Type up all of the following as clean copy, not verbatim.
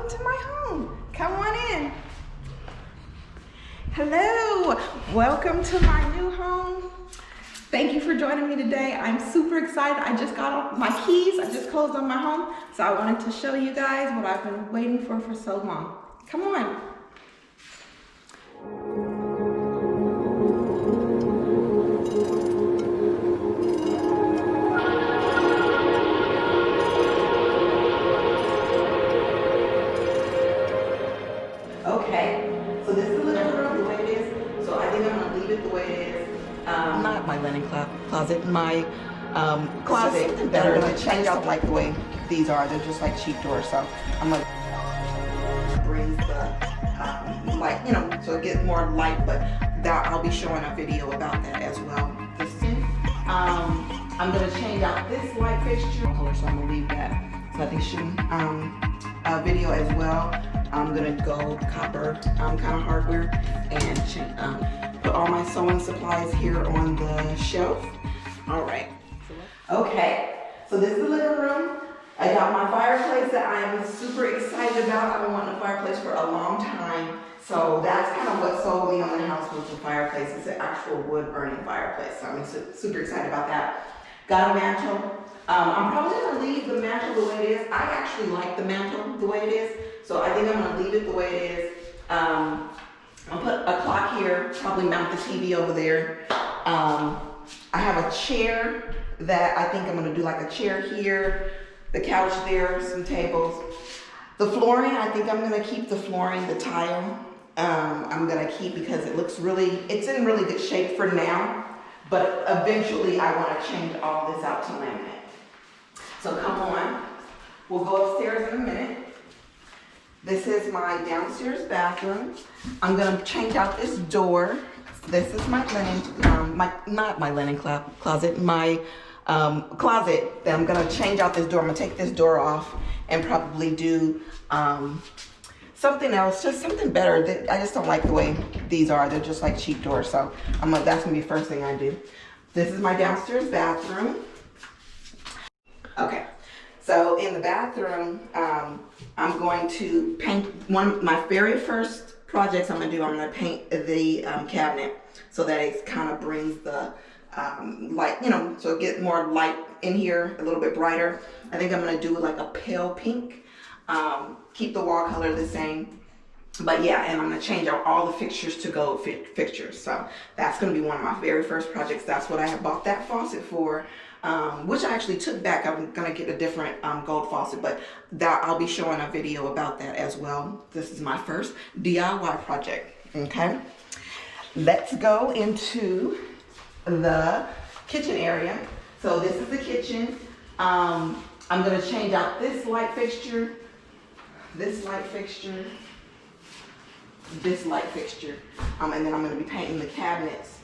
welcome to my home. Come on in. Hello, welcome to my new home. Thank you for joining me today. I'm super excited. I just got my keys. I just closed on my home. So I wanted to show you guys what I've been waiting for so long. Come on. Okay, so this is the living room the way it is. So I think I'm gonna leave it the way it is. Not my linen closet, my closet. I'm gonna change out like the way these are. They're just like cheap doors. So I'm gonna bring the light, you know, so it gets more light. But that I'll be showing a video about that as well. This is, I'm gonna change out this light fixture color, so I'm gonna leave that. So I think shooting a video as well. I'm gonna go copper kind of hardware and put all my sewing supplies here on the shelf. All right. Okay, so this is the living room. I got my fireplace that I am super excited about. I've been wanting a fireplace for a long time. So that's kind of what sold me on the house was the fireplace. It's an actual wood burning fireplace. So I'm super excited about that. Got a mantle. I'm probably gonna leave the mantle the way it is. I actually like the mantle the way it is. So I think I'm gonna leave it the way it is. I'll put a clock here, probably mount the TV over there. I have a chair that I think I'm gonna do like a chair here, the couch there, some tables. The flooring, I think I'm gonna keep the flooring, the tile. I'm gonna keep because it looks it's in really good shape for now, but eventually I wanna change all this out to laminate. So come on, we'll go upstairs in a minute. This is my downstairs bathroom. I'm gonna change out this door. This is my linen, not my linen closet, my closet. Then I'm gonna change out this door. I'm gonna take this door off and probably do something else, just something better. I just don't like the way these are. They're just like cheap doors. So that's gonna be the first thing I do. This is my downstairs bathroom. Okay, so in the bathroom, I'm going to paint my very first projects I'm gonna paint the cabinet so that it kind of brings the light, you know, so it gets more light in here, a little bit brighter. I think I'm gonna do like a pale pink, keep the wall color the same. But yeah, and I'm gonna change out all the fixtures to gold fixtures. So that's gonna be one of my very first projects. That's what I have bought that faucet for, which I actually took back. I'm gonna get a different gold faucet, but that I'll be showing a video about that as well. This is my first DIY project, okay? Let's go into the kitchen area. So this is the kitchen. I'm gonna change out this light fixture, this light fixture, this light fixture, and then I'm going to be painting the cabinets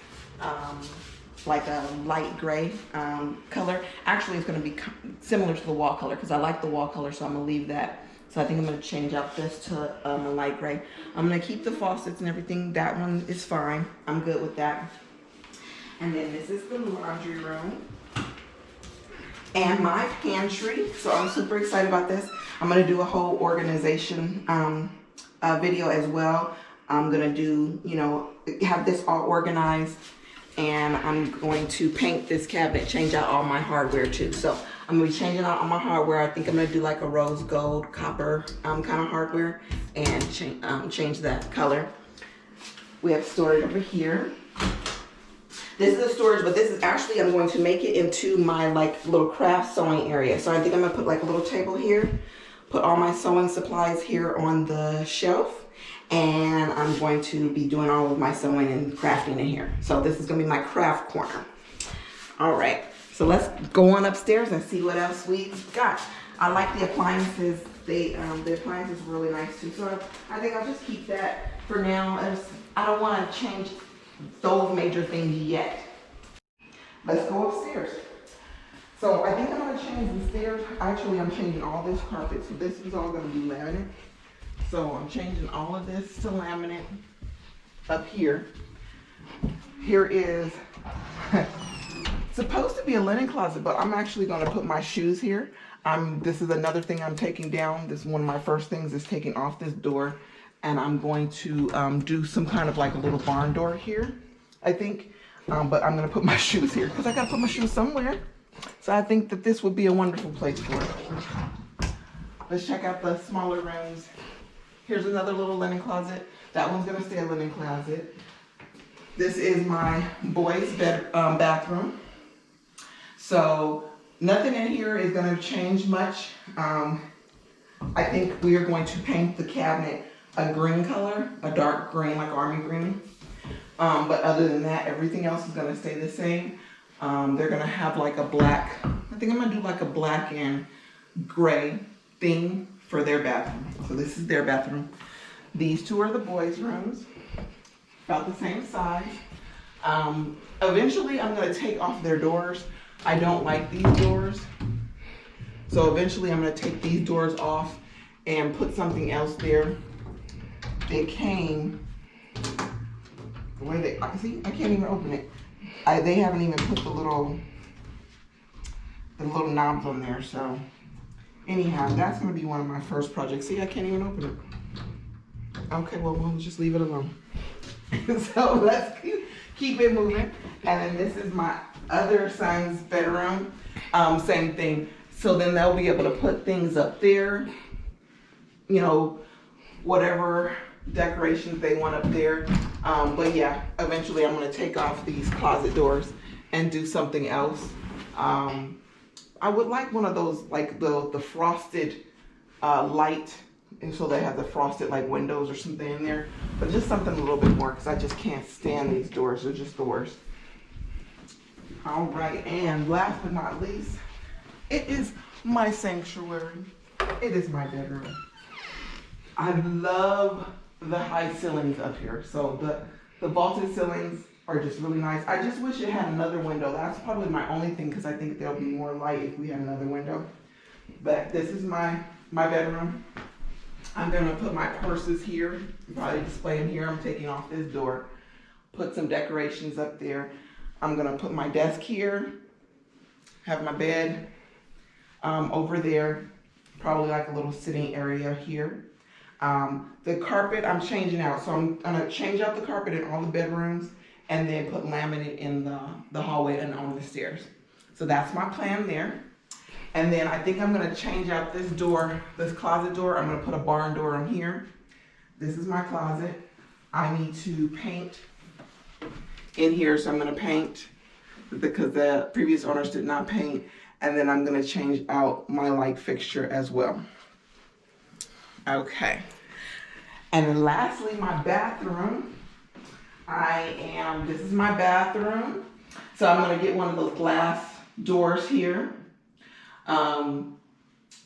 like a light gray color. Actually, it's going to be similar to the wall color because I like the wall color, so I'm going to leave that. So I think I'm going to change out this to a light gray. I'm going to keep the faucets and everything. That one is fine. I'm good with that. And then this is the laundry room and my pantry. So I'm super excited about this. I'm going to do a whole organization video as well. I'm gonna do, you know, have this all organized, and I'm going to paint this cabinet, change out all my hardware too. So I'm gonna be changing out all my hardware. I think I'm gonna do like a rose gold copper kind of hardware and change that color. We have storage over here. This is the storage, but this is actually, I'm going to make it into my like little craft sewing area. So I think I'm gonna put like a little table here, put all my sewing supplies here on the shelf, and I'm going to be doing all of my sewing and crafting in here. So this is gonna be my craft corner. All right, so let's go on upstairs and see what else we've got. I like the appliances. The appliances are really nice too. So I think I'll just keep that for now. I don't wanna change those major things yet. Let's go upstairs. So I think I'm gonna change the stairs. Actually, I'm changing all this carpet. So this is all gonna be laminate. So I'm changing all of this to laminate up here. Here is supposed to be a linen closet, but I'm actually gonna put my shoes here. This is another thing I'm taking down. This is one of my first things is taking off this door. And I'm going to do some kind of like a little barn door here, I think. But I'm gonna put my shoes here because I gotta put my shoes somewhere. So I think that this would be a wonderful place for it. Let's check out the smaller rooms. Here's another little linen closet. That one's gonna stay a linen closet. This is my boys' bathroom. So nothing in here is gonna change much. I think we are going to paint the cabinet a green color, a dark green, like army green. But other than that, everything else is gonna stay the same. They're gonna have like a black, I think I'm gonna do like a black and gray theme for their bathroom. So this is their bathroom. These two are the boys' rooms, about the same size. Eventually I'm gonna take off their doors. I don't like these doors. So eventually I'm gonna take these doors off and put something else there. They came, the way they, see, I can't even open it. They haven't even put the little knobs on there, so. Anyhow, that's gonna be one of my first projects. See, I can't even open it. Okay, well, we'll just leave it alone. So let's keep it moving. And then this is my other son's bedroom. Same thing. So then they'll be able to put things up there, you know, whatever decorations they want up there. But yeah, eventually I'm gonna take off these closet doors and do something else. I would like one of those, like the frosted light, and so they have the frosted like windows or something in there, but just something a little bit more because I just can't stand these doors. They're just the worst. All right, and last but not least, it is my sanctuary. It is my bedroom. I love the high ceilings up here. So the vaulted ceilings are just really nice. I just wish it had another window. That's probably my only thing because I think there'll be more light if we had another window. But this is my bedroom. I'm gonna put my purses here, probably display them here. I'm taking off this door, put some decorations up there. I'm gonna put my desk here, have my bed over there, probably like a little sitting area here. The carpet I'm changing out, so I'm gonna change out the carpet in all the bedrooms and then put laminate in the hallway and on the stairs. So that's my plan there. And then I think I'm gonna change out this door, this closet door. I'm gonna put a barn door on here. This is my closet. I need to paint in here, so I'm gonna paint because the previous owners did not paint. And then I'm gonna change out my light fixture as well. Okay. And then lastly, my bathroom. This is my bathroom. So I'm gonna get one of those glass doors here. And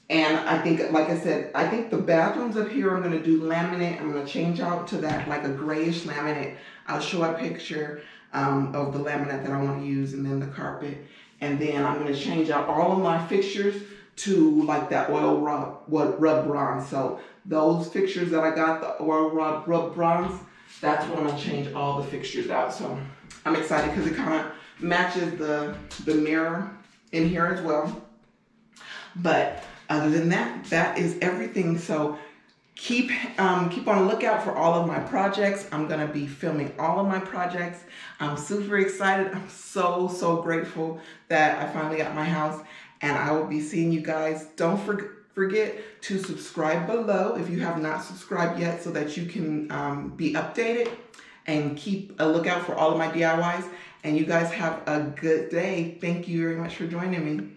I think, like I said, I think the bathrooms up here, I'm gonna do laminate. I'm gonna change out to that, like a grayish laminate. I'll show a picture of the laminate that I wanna use and then the carpet. And then I'm gonna change out all of my fixtures to like that oil rub bronze. So those fixtures that I got, the oil rub bronze, that's what I'm gonna change all the fixtures out. So I'm excited because it kind of matches the mirror in here as well. But other than that, that is everything. So keep on the lookout for all of my projects. I'm gonna be filming all of my projects. I'm super excited. I'm so grateful that I finally got my house, and I will be seeing you guys. Don't forget to subscribe below if you have not subscribed yet, so that you can be updated and keep a lookout for all of my DIYs. And you guys have a good day. Thank you very much for joining me.